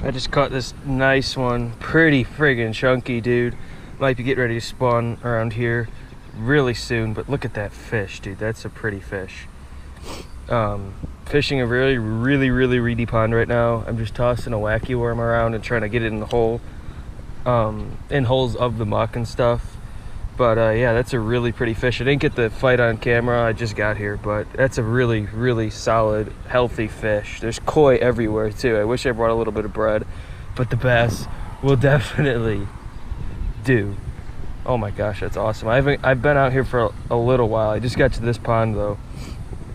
I just caught this nice one, pretty friggin' chunky, dude. Might be getting ready to spawn around here really soon, but look at that fish, dude. That's a pretty fish. Fishing a really reedy pond right now. I'm just tossing a wacky worm around and trying to get it in the hole, in holes of the muck and stuff. But yeah, that's a really pretty fish. I didn't get the fight on camera, I just got here, but that's a really solid, healthy fish. There's koi everywhere too. I wish I brought a little bit of bread, but the bass will definitely do. Oh my gosh, that's awesome. I've been out here for a little while. I just got to this pond though.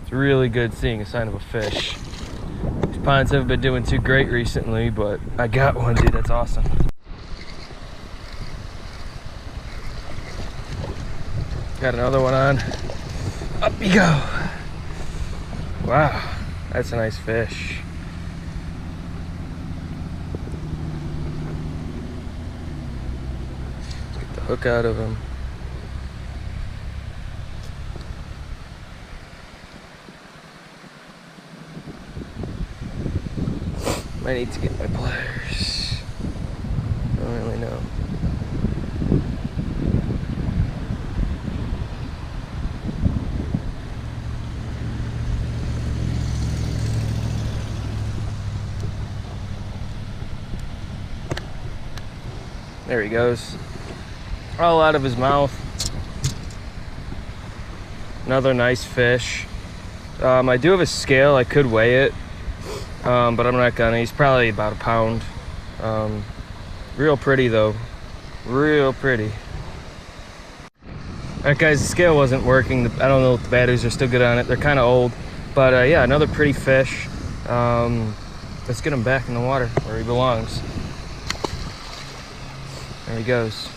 It's really good seeing a sign of a fish. These ponds haven't been doing too great recently, but I got one, dude. That's awesome. Got another one on. Up you go. Wow, that's a nice fish. Let's get the hook out of him. Might need to get my pliers. Don't really know. There he goes. All out of his mouth. Another nice fish. I do have a scale. I could weigh it, but I'm not gonna. He's probably about a pound. Real pretty though. Real pretty. Alright guys, the scale wasn't working. I don't know if the batteries are still good on it. They're kind of old. But yeah, another pretty fish. Let's get him back in the water where he belongs. There he goes.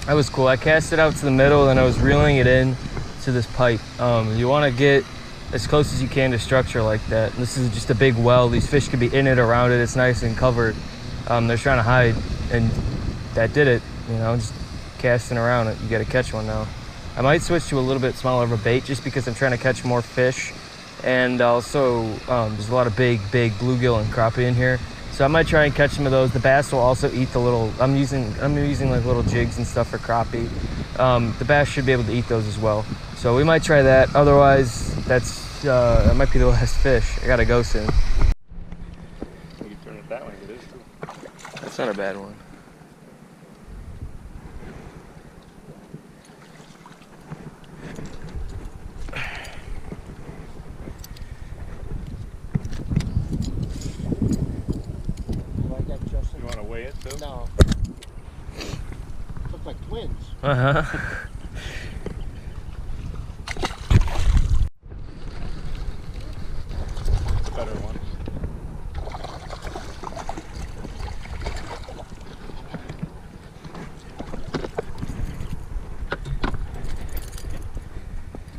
That was cool. I cast it out to the middle and I was reeling it in to this pipe. You want to get as close as you can to structure like that. This is just a big well. These fish could be in it, around it. It's nice and covered. They're trying to hide, and that did it. You know, just casting around it. You got to catch one now. I might switch to a little bit smaller of a bait just because I'm trying to catch more fish. And also, there's a lot of big bluegill and crappie in here. So I might try and catch some of those. The bass will also eat the little, I'm using like little jigs and stuff for crappie. The bass should be able to eat those as well. So we might try that. Otherwise, that might be the last fish. I gotta go soon. You can turn it that way, it is too. That's not a bad one. You want to weigh it too? No. Look like twins. Uh-huh. Better one.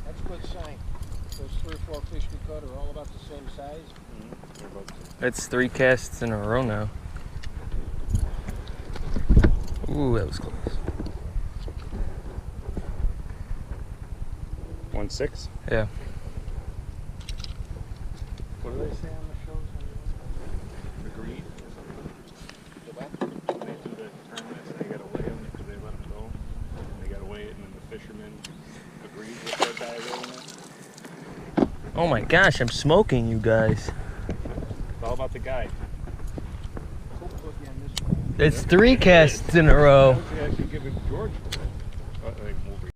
That's a good sign. Those 3 or 4 fish we caught are all about the same size. It's 3 casts in a row now. Ooh, that was close. 1.6? Yeah. What do they say on the shows? Agreed or something? The what? They do the tournaments and they gotta weigh them because they let them go. And they gotta weigh it, and then the fishermen agreed with their guy weighing it. Oh my gosh, I'm smoking, you guys. It's all about the guy. It's 3 casts in a row. I should give it to George.